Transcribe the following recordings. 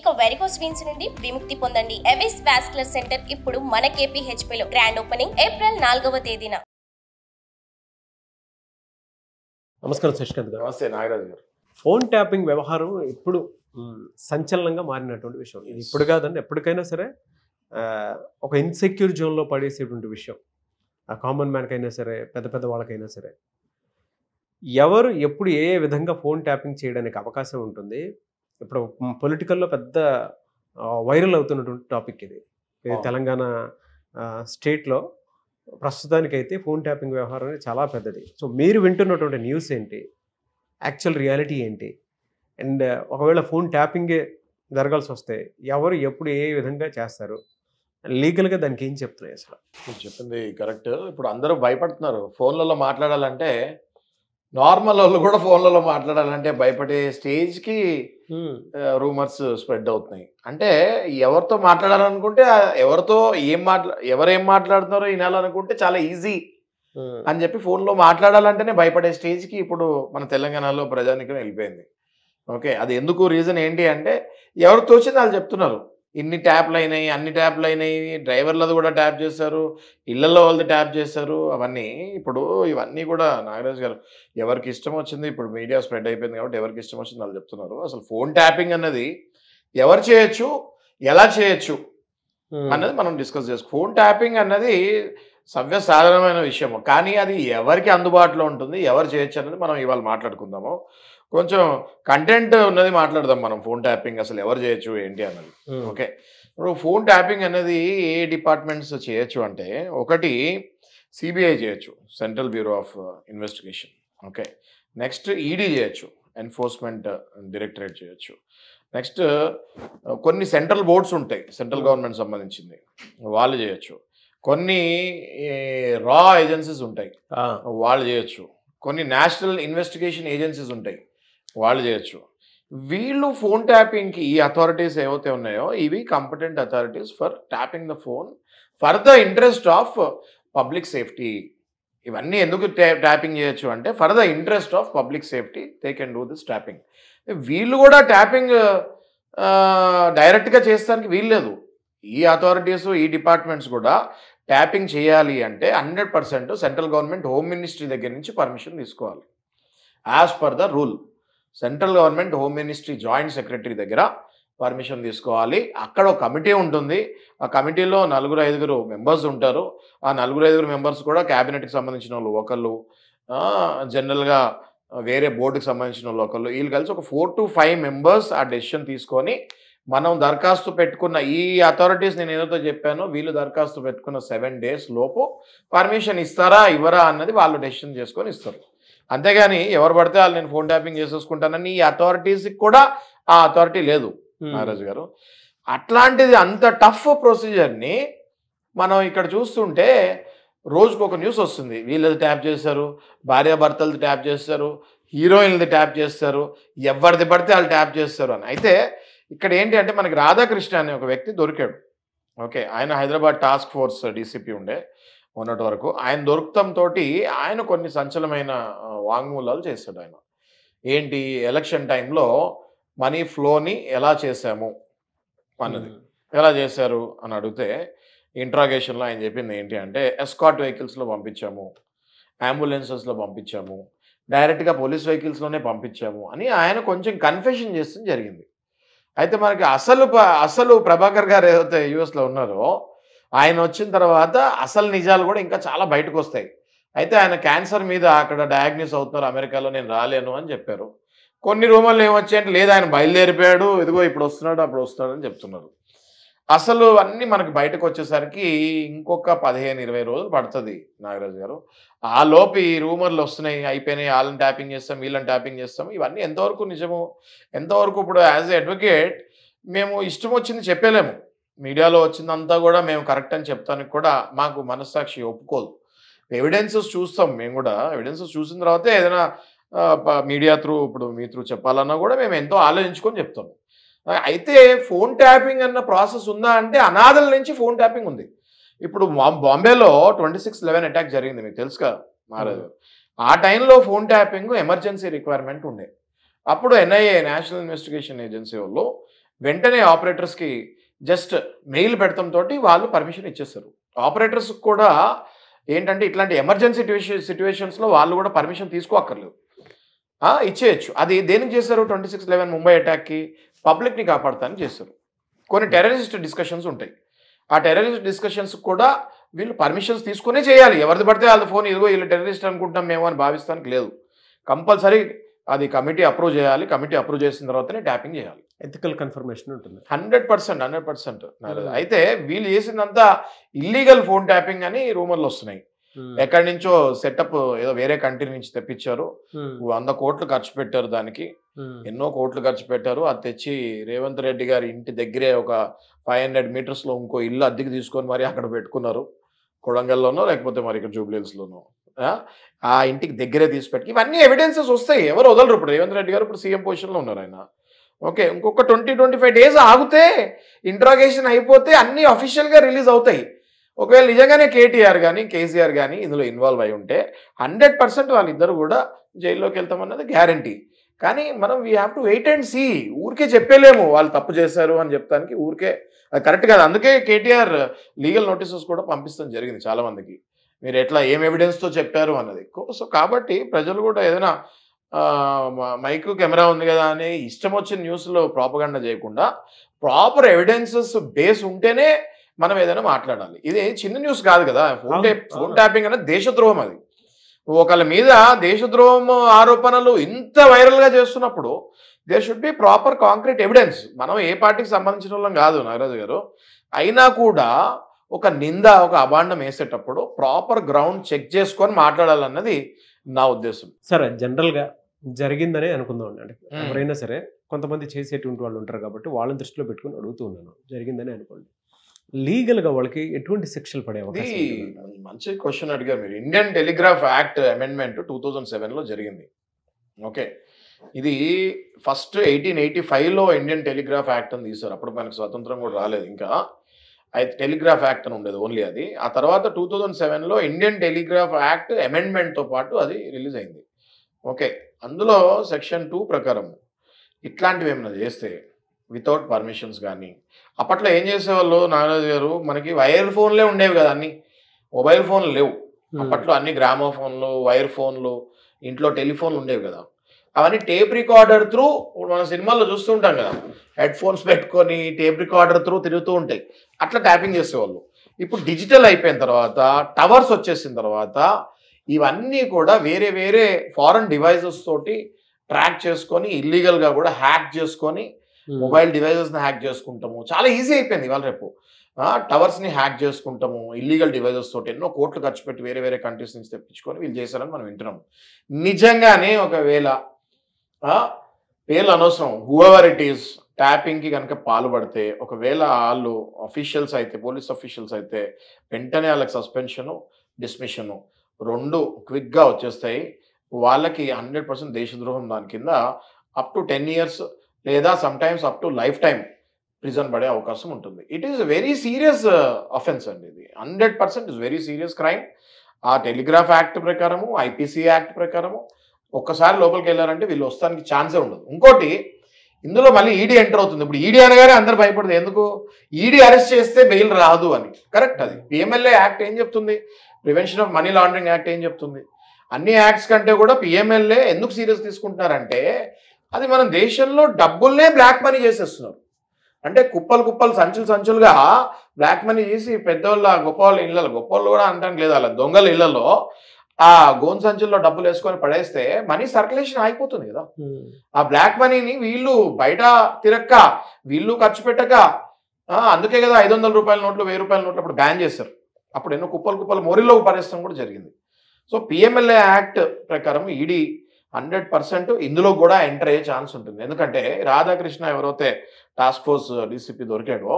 ఇక varicose veins నుండి విముక్తి పొందండి. ఎవిస్ వాస్కులర్ సెంటర్ ఇప్పుడు మన KPHP లో గ్రాండ్ ఓపెనింగ్ ఏప్రిల్ 4వ తేదీన. నమస్కారం శశికాంత్ గారు. నమస్తే నాగరాజు గారు. ఫోన్ ట్యాపింగ్ వ్యవహారం ఇప్పుడు సంచలనంగా మారినటువంటి విషయం. ఇది ఇప్పుడు కాదండి, ఎప్పటికైనా సరే ఒక ఇన్సెక్యూర్ జోన్లో పడేసేటువంటి విషయం. ఆ కామన్ మ్యాన్కైనా సరే, పెద్ద పెద్ద వాళ్ళకైనా సరే, ఎవరు ఎప్పుడు ఏ విధంగా ఫోన్ ట్యాపింగ్ చేయడానికి అవకాశం ఉంటుంది. ఇప్పుడు పొలిటికల్లో పెద్ద వైరల్ అవుతున్నటువంటి టాపిక్ ఇది. తెలంగాణ స్టేట్లో ప్రస్తుతానికైతే ఫోన్ ట్యాపింగ్ వ్యవహారం అనేది చాలా పెద్దది. సో మీరు వింటున్నటువంటి న్యూస్ ఏంటి, యాక్చువల్ రియాలిటీ ఏంటి, అండ్ ఒకవేళ ఫోన్ ట్యాపింగే జరగాల్సి వస్తే ఎవరు ఎప్పుడు ఏ విధంగా చేస్తారు, లీగల్గా దానికి ఏం చెప్తున్నాయి అసలు? మీరు చెప్పింది కరెక్ట్. ఇప్పుడు అందరూ భయపడుతున్నారు ఫోన్లలో మాట్లాడాలంటే. నార్మల్ వాళ్ళు కూడా ఫోన్లలో మాట్లాడాలంటే భయపడే స్టేజ్కి రూమర్స్ స్ప్రెడ్ అవుతున్నాయి. అంటే ఎవరితో మాట్లాడాలనుకుంటే ఎవరితో ఎవరేం మాట్లాడుతున్నారో వినాలనుకుంటే చాలా ఈజీ అని చెప్పి ఫోన్లో మాట్లాడాలంటేనే భయపడే స్టేజ్కి ఇప్పుడు మన తెలంగాణలో ప్రజానికం వెళ్ళిపోయింది. ఓకే, అది ఎందుకు రీజన్ ఏంటి అంటే ఎవరు తోచింది వాళ్ళు చెప్తున్నారు. ఇన్ని ట్యాప్లు అయినాయి, అన్ని ట్యాప్లు అయినాయి, డ్రైవర్లది కూడా ట్యాప్ చేశారు, ఇళ్లలో వాళ్ళది ట్యాప్ చేశారు. అవన్నీ ఇప్పుడు ఇవన్నీ కూడా నాగరాజు గారు ఎవరికి ఇష్టం వచ్చింది. ఇప్పుడు మీడియా స్ప్రెడ్ అయిపోయింది కాబట్టి ఎవరికి ఇష్టం వచ్చింది వాళ్ళు చెప్తున్నారు. అసలు ఫోన్ ట్యాపింగ్ అన్నది ఎవరు చేయొచ్చు, ఎలా చేయొచ్చు అన్నది మనం డిస్కస్ చేసుకో. ఫోన్ ట్యాపింగ్ అన్నది సర్వసాధారణమైన విషయము, కానీ అది ఎవరికి అందుబాటులో ఉంటుంది, ఎవరు చేయొచ్చు అన్నది మనం ఇవాళ మాట్లాడుకుందాము. కొంచెం కంటెంట్ ఉన్నది మాట్లాడదాం మనం. ఫోన్ ట్యాపింగ్ అసలు ఎవరు చేయొచ్చు ఏంటి అన్నది. ఓకే, ఇప్పుడు ఫోన్ ట్యాపింగ్ అనేది ఏ డిపార్ట్మెంట్స్ చేయొచ్చు అంటే, ఒకటి సిబిఐ చేయొచ్చు, central bureau of investigation. Okay, next ED చేయొచ్చు, ఎన్ఫోర్స్మెంట్ డైరెక్టరేట్ చేయొచ్చు. నెక్స్ట్ కొన్ని సెంట్రల్ బోర్డ్స్ ఉంటాయి, సెంట్రల్ గవర్నమెంట్ సంబంధించింది, వాళ్ళు చేయొచ్చు. కొన్ని రా ఏజెన్సీస్ ఉంటాయి, వాళ్ళు చేయొచ్చు. కొన్ని నేషనల్ ఇన్వెస్టిగేషన్ ఏజెన్సీస్ ఉంటాయి, వాళ్ళు చేయొచ్చు. వీళ్ళు ఫోన్ ట్యాపింగ్కి ఈ అథారిటీస్ ఏవైతే ఉన్నాయో ఇవి competent authorities for tapping the phone for the interest of public safety. ఇవన్నీ ఎందుకు ట్యాపింగ్ చేయొచ్చు అంటే for the interest of public safety they can do this tapping. వీళ్ళు కూడా ట్యాపింగ్ డైరెక్ట్గా చేస్తానికి వీల్లేదు. ఈ అథారిటీస్, ఈ డిపార్ట్మెంట్స్ కూడా ట్యాపింగ్ చేయాలి అంటే 100% సెంట్రల్ గవర్నమెంట్ హోమ్ మినిస్ట్రీ దగ్గర నుంచి పర్మిషన్ తీసుకోవాలి. As per the rule central government home ministry joint secretary దగ్గర పర్మిషన్ తీసుకోవాలి. అక్కడ ఒక కమిటీ ఉంటుంది, ఆ కమిటీలో 4-5 మెంబర్స్ ఉంటారు. ఆ 4-5 మెంబర్స్ కూడా క్యాబినెట్కి సంబంధించిన వాళ్ళు ఒకళ్ళు, జనరల్గా వేరే బోర్డుకి సంబంధించిన వాళ్ళు ఒకళ్ళు, వీళ్ళు కలిసి ఒక 4 to 5 మెంబర్స్ ఆ డెసిషన్ తీసుకొని మనం దరఖాస్తు పెట్టుకున్న ఈ అథారిటీస్ నేను ఏదైతే చెప్పానో వీళ్ళు దరఖాస్తు పెట్టుకున్న 7 days లోపు పర్మిషన్ ఇస్తారా ఇవ్వరా అన్నది వాళ్ళు డెసిషన్ చేసుకొని ఇస్తారు. అంతేగాని ఎవరు పడితే వాళ్ళు నేను ఫోన్ ట్యాపింగ్ చేసేసుకుంటానని ఈ అథారిటీస్కి కూడా ఆ అథారిటీ లేదు నాగరాజు గారు. అట్లాంటిది అంత టఫ్ ప్రొసీజర్ని మనం ఇక్కడ చూస్తుంటే రోజుకు ఒక న్యూస్ వస్తుంది. వీళ్ళది ట్యాప్ చేస్తారు, భార్యాభర్తలది ట్యాప్ చేస్తారు, హీరోయిన్లది ట్యాప్ చేస్తారు, ఎవరిది పడితే వాళ్ళు ట్యాప్ చేస్తారు అని. అయితే ఇక్కడ ఏంటి అంటే మనకి రాధాకృష్ణ అనే ఒక వ్యక్తి దొరికాడు. ఓకే, ఆయన హైదరాబాద్ టాస్క్ ఫోర్స్ డీసీపీ ఉండే మొన్నటి వరకు. ఆయన దొరకటంతో ఆయన కొన్ని సంచలనమైన వాంగ్మూలాలు చేశాడు. ఆయన ఏంటి, ఎలక్షన్ టైంలో మనీ ఫ్లోని ఎలా చేశాము అన్నది, ఎలా చేశారు అని అడిగితే ఇంట్రాగేషన్లో ఆయన చెప్పింది ఏంటి అంటే ఎస్కాట్ వెహికల్స్లో పంపించాము, అంబులెన్సెస్లో పంపించాము, డైరెక్ట్గా పోలీస్ వెహికల్స్లోనే పంపించాము అని ఆయన కొంచెం కన్ఫెషన్ చేస్తే జరిగింది. అయితే మనకి అసలు ప్రభాకర్ గారు ఏదైతే యూఎస్లో ఉన్నారో ఆయన వచ్చిన తర్వాత అసలు నిజాలు కూడా ఇంకా చాలా బయటకు వస్తాయి. అయితే ఆయన క్యాన్సర్ మీద అక్కడ డయాగ్నోస్ అవుతున్నారు అమెరికాలో, నేను రాలేను అని చెప్పారు. కొన్ని రూమర్లు ఏమొచ్చాయంటే లేదు ఆయన బయలుదేరిపోయాడు, ఇదిగో ఇప్పుడు వస్తున్నాడు, అప్పుడు వస్తున్నాడు అని చెప్తున్నారు. అసలు అన్నీ మనకు బయటకు వచ్చేసరికి ఇంకొక 15-20 రోజులు పడుతుంది నాగరాజు గారు. ఆ లోపు ఈ రూమర్లు వస్తున్నాయి, అయిపోయినాయి, వాళ్ళని ట్యాపింగ్ చేస్తాం, వీళ్ళని ట్యాపింగ్ చేస్తాం. ఇవన్నీ ఎంతవరకు నిజము, ఎంతవరకు ఇప్పుడు యాజ్ ఎ అడ్వకేట్ మేము ఇష్టం వచ్చింది చెప్పలేము. మీడియాలో వచ్చిందంతా కూడా మేము కరెక్ట్ అని చెప్తానికి కూడా మాకు మనస్సాక్షి ఒప్పుకోదు. ఎవిడెన్సెస్ చూస్తాం, మేము కూడా ఎవిడెన్సెస్ చూసిన తర్వాతే ఏదైనా మీడియా త్రూ, ఇప్పుడు మీ త్రూ చెప్పాలన్నా కూడా మేము ఎంతో ఆలోచించుకొని చెప్తాము. అయితే ఫోన్ ట్యాపింగ్ అన్న ప్రాసెస్ ఉందా అంటే అనాథల నుంచి ఫోన్ ట్యాపింగ్ ఉంది. ఇప్పుడు బాంబేలో 26/11 అటాక్ జరిగింది, మీకు తెలుసు కదా మహారాజు. ఆ టైంలో ఫోన్ ట్యాపింగ్ ఎమర్జెన్సీ రిక్వైర్మెంట్ ఉండే. అప్పుడు ఎన్ఐఏ నేషనల్ ఇన్వెస్టిగేషన్ ఏజెన్సీ వాళ్ళు వెంటనే ఆపరేటర్స్కి జస్ట్ మెయిల్ పెడతంతో వాళ్ళు పర్మిషన్ ఇచ్చేస్తారు. ఆపరేటర్స్ కూడా ఏంటంటే ఇట్లాంటి ఎమర్జెన్సీ సిచ్యువేషన్స్లో వాళ్ళు కూడా పర్మిషన్ తీసుకోక్కర్లేదు, ఇచ్చేయచ్చు. అది దేనికి చేశారు? 26/11 ముంబై అటాక్కి పబ్లిక్ని కాపాడతానికి చేస్తారు. కొన్ని టెర్రరిస్ట్ డిస్కషన్స్ ఉంటాయి, ఆ టెర్రరిస్ట్ డిస్కషన్స్ కూడా వీళ్ళు పర్మిషన్స్ తీసుకునే చేయాలి. ఎవరిది పడితే వాళ్ళ ఫోన్ ఇదిగో వీళ్ళు టెర్రరిస్ట్ అనుకుంటాం మేము అని భావిస్తానికి లేదు. కంపల్సరీ అది కమిటీ అప్రూవ్ చేయాలి. కమిటీ అప్రూవ్ చేసిన తర్వాతనే ట్యాపింగ్ చేయాలి. ఎథికల్ కన్ఫర్మేషన్ ఉంటుంది. 100%. అయితే వీళ్ళు చేసిందంతా ఇల్లీగల్ ఫోన్ ట్యాపింగ్ అని రూమర్లు వస్తున్నాయి. ఎక్కడి నుంచో సెటప్ ఏదో వేరే కంట్రీ నుంచి తెప్పించారు, 100 కోట్లు ఖర్చు పెట్టారు, దానికి ఎన్నో కోట్లు ఖర్చు పెట్టారు. అది తెచ్చి రేవంత్ రెడ్డి గారి ఇంటి దగ్గరే ఒక 500 మీటర్స్లో ఇంకో ఇల్లు అద్దెకి తీసుకొని మరి అక్కడ పెట్టుకున్నారు, కొడంగల్లోనో లేకపోతే మరి ఇక్కడ జూబ్లీహిల్స్లోనో. ఆ ఇంటికి దగ్గరే తీసి పెట్టి ఇవన్నీ ఎవిడెన్సెస్ వస్తాయి, ఎవరు వదలరు. ఇప్పుడు రేవంత్ రెడ్డి గారు ఇప్పుడు సీఎం పొజిషన్లో ఉన్నారు ఆయన. ఓకే, ఇంకొక 20-25 డేస్ ఆగితే ఇంట్రాగేషన్ అయిపోతే అన్నీ అఫీషియల్గా రిలీజ్ అవుతాయి. ఒకవేళ నిజంగానే కేటీఆర్ కానీ కేసీఆర్ కానీ ఇందులో ఇన్వాల్వ్ అయి ఉంటే 100% వాళ్ళిద్దరు కూడా జైల్లోకి వెళ్తామన్నది గ్యారంటీ. కానీ మనం we have to wait and see. ఊరికే చెప్పలేము వాళ్ళు తప్పు చేశారు అని చెప్తానికి, ఊరికే అది కరెక్ట్ కాదు. అందుకే కేటీఆర్ లీగల్ నోటీసెస్ కూడా పంపిస్తాం జరిగింది చాలామందికి, మీరు ఎట్లా ఏం ఎవిడెన్స్తో చెప్పారు అన్నది. సో కాబట్టి ప్రజలు కూడా ఏదైనా మైకు కెమెరా ఉంది కదా అని ఇష్టం వచ్చిన న్యూస్లో ప్రాపగండా చేయకుండా ప్రాపర్ ఎవిడెన్సెస్ బేస్ ఉంటేనే మనం ఏదైనా మాట్లాడాలి. ఇది చిన్న న్యూస్ కాదు కదా. ఫోన్ ట్యాపింగ్ అనేది దేశద్రోహం. అది ఒకళ్ళ మీద దేశద్రోహం ఆరోపణలు ఇంత వైరల్గా చేస్తున్నప్పుడు there should be proper concrete evidence. మనం ఏ పార్టీకి సంబంధించిన వాళ్ళం కాదు నాగరాజు గారు, అయినా కూడా ఒక నింద ఒక అభాండం వేసేటప్పుడు ప్రాపర్ గ్రౌండ్ చెక్ చేసుకొని మాట్లాడాలన్నది నా ఉద్దేశం. సరే, జనరల్గా జరిగిందనే అనుకుందాం. అంటే ఎవరైనా సరే కొంతమంది చేసేటువంటి వాళ్ళు ఉంటారు కాబట్టి వాళ్ళని దృష్టిలో పెట్టుకుని అడుగుతూ ఉన్నాను. జరిగిందని అనుకోండి, లీగల్గా వాళ్ళకి ఎటువంటి శిక్షలు పడే అవకాశం? మంచి క్వశ్చన్ అడిగారు మీరు. ఇండియన్ టెలిగ్రాఫ్ యాక్ట్ అమెండ్మెంట్ 2007లో జరిగింది. ఓకే, ఇది ఫస్ట్ 1885లో ఇండియన్ టెలిగ్రాఫ్ యాక్ట్ అని తీశారు. అప్పుడు మనకు స్వతంత్రం కూడా రాలేదు ఇంకా. అయితే టెలిగ్రాఫ్ యాక్ట్ అని ఉండేది ఓన్లీ అది. ఆ తర్వాత 2007లో ఇండియన్ టెలిగ్రాఫ్ యాక్ట్ అమెండ్మెంట్తో పాటు అది రిలీజ్ అయింది. ఓకే, అందులో సెక్షన్ 2 ప్రకారం ఇట్లాంటివి ఏమైనా చేస్తే వితౌట్ పర్మిషన్స్ కానీ, అప్పట్లో ఏం చేసేవాళ్ళు నాగరాజు గారు, మనకి వైర్ ఫోన్లే ఉండేవి కదా, అన్ని మొబైల్ ఫోన్లు లేవు అప్పట్లో. అన్ని గ్రామో ఫోన్లు, వైర్ ఫోన్లు, ఇంట్లో టెలిఫోన్లు ఉండేవి కదా. అవన్నీ టేప్ రికార్డర్ త్రూ, మన సినిమాల్లో చూస్తూ ఉంటాం కదా, హెడ్ ఫోన్స్ పెట్టుకొని టేప్ రికార్డర్ త్రూ తిరుగుతూ ఉంటాయి, అట్లా ట్యాపింగ్ చేసేవాళ్ళు. ఇప్పుడు డిజిటల్ అయిపోయిన తర్వాత, టవర్స్ వచ్చేసిన తర్వాత ఇవన్నీ కూడా వేరే వేరే ఫారెన్ డివైజెస్ తోటి ట్రాక్ చేసుకొని ఇల్లీగల్గా కూడా హ్యాక్ చేసుకొని మొబైల్ డివైజెస్ని హ్యాక్ చేసుకుంటాము. చాలా ఈజీ అయిపోయింది ఇవాళ రేపు. టవర్స్ని హ్యాక్ చేసుకుంటాము ఇల్లీగల్ డివైజెస్ తోటి. ఎన్నో కోట్లు ఖర్చు పెట్టి వేరే వేరే కంట్రీస్ నుంచి తెప్పించుకొని వీళ్ళు చేశారని మనం వింటున్నాము. నిజంగానే ఒకవేళ పేర్లు అనవసరం, హూఎవర్ ఇట్ ఈస్, ట్యాపింగ్కి కనుక పాల్పడితే, ఒకవేళ వాళ్ళు అఫీషియల్స్ అయితే, పోలీస్ అఫీషియల్స్ అయితే, వెంటనే వాళ్ళకి సస్పెన్షను, డిస్మిషను 2 క్విక్గా వచ్చేస్తాయి. వాళ్ళకి 100% దేశద్రోహం దాని కింద అప్ టు 10 years లేదా sometimes up to life time prison పడే అవకాశం ఉంటుంది. It is very serious offence అండి ఇది. 100% ఇస్ వెరీ సీరియస్ క్రైమ్. ఆ టెలిగ్రాఫ్ యాక్ట్ ప్రకారము, ఐపీసీ యాక్ట్ ప్రకారము ఒక్కసారి లోపలికి వెళ్ళారంటే వీళ్ళు వస్తానికి ఛాన్సే ఉండదు. ఇంకోటి, ఇందులో మళ్ళీ ఈడీ ఎంటర్ అవుతుంది. ఇప్పుడు ఈడీ అనగానే అందరు భయపడదు, ఎందుకు? ఈడీ అరెస్ట్ చేస్తే బెయిల్ రాదు అని. కరెక్ట్. అది పిఎంఎల్ఏ యాక్ట్ ఏం చెప్తుంది? Prevention of money laundering act ఏం చెప్తుంది? అన్ని యాక్ట్స్ కంటే కూడా పిఎంఎల్ఏ ఎందుకు సీరియస్ తీసుకుంటున్నారంటే, అది మన దేశంలో డబ్బుల్నే బ్లాక్ మనీ చేసేస్తున్నారు. అంటే కుప్పలు కుప్పలు సంచులుగా బ్లాక్ మనీ చేసి పెద్దవాళ్ళ గొప్పవాళ్ళ ఇళ్ళలో, గొప్పవాళ్ళు కూడా అంటానికి లేదు, అలా దొంగల ఇళ్లలో ఆ గోన్ సంచుల్లో డబ్బులు వేసుకొని పడేస్తే మనీ సర్క్యులేషన్ అయిపోతుంది కదా. ఆ బ్లాక్ మనీని వీళ్ళు బయట తిరక్క, వీళ్ళు ఖర్చు పెట్టక, అందుకే కదా 500 రూపాయల నోట్లు, 1000 రూపాయల నోట్లు అప్పుడు బ్యాన్ చేశారు. అప్పుడు ఎన్నో కుప్పలు మోరీలోకి పడేస్తాం కూడా జరిగింది. సో పిఎంఎల్ఏ యాక్ట్ ప్రకారం ఈడీ 100% ఇందులో కూడా ఎంటర్ అయ్యే ఛాన్స్ ఉంటుంది. ఎందుకంటే రాధాకృష్ణ ఎవరైతే టాస్క్ ఫోర్స్ డీసీపీ దొరికాడో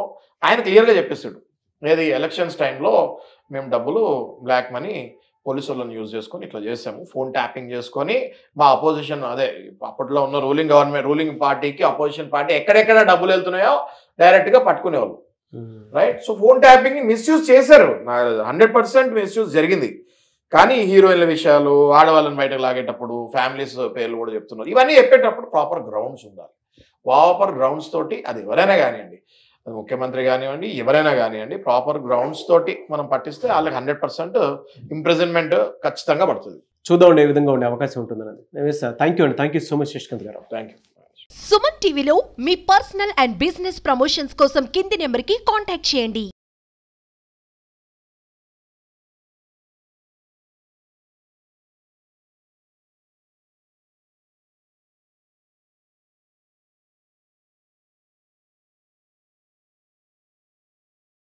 ఆయన క్లియర్గా చెప్పేసాడు, ఏది ఎలక్షన్స్ టైంలో మేము డబ్బులు బ్లాక్ మనీ పోలీసు వాళ్ళని యూజ్ చేసుకొని ఇట్లా చేసాము, ఫోన్ ట్యాపింగ్ చేసుకొని మా అపోజిషన్, అదే అప్పట్లో ఉన్న రూలింగ్ పార్టీకి అపోజిషన్ పార్టీ ఎక్కడెక్కడ డబ్బులు వెళ్తున్నాయో డైరెక్ట్గా పట్టుకునేవాళ్ళు. రైట్. సో ఫోన్ ట్యాపింగ్ని మిస్యూజ్ చేశారు, 100% మిస్యూజ్ జరిగింది. కానీ హీరోయిన్ల విషయాలు, ఆడవాళ్ళని బయటకు లాగేటప్పుడు ఫ్యామిలీస్ పేర్లు కూడా చెప్తున్నారు. ఇవన్నీ చెప్పేటప్పుడు ప్రాపర్ గ్రౌండ్స్ ఉండాలి. ప్రాపర్ గ్రౌండ్స్ తోటి, అది ఎవరైనా కానివ్వండి, ముఖ్యమంత్రి కానివ్వండి, ఎవరైనా కానివ్వండి, ప్రాపర్ గ్రౌండ్స్ తోటి మనం పట్టిస్తే వాళ్ళకి 100% ఇంప్రిజన్మెంట్ ఖచ్చితంగా పడుతుంది. చూద్దామండి ఏ విధంగా ఉండే అవకాశం ఉంటుందని. థ్యాంక్ యూ అండి, thank you so much Shashikanth గారు. Thank you. సుమన్ టీవీలో మీ పర్సనల్ అండ్ బిజినెస్ ప్రమోషన్స్ కోసం కింది నెంబర్కి కాంటాక్ట్ చేయండి.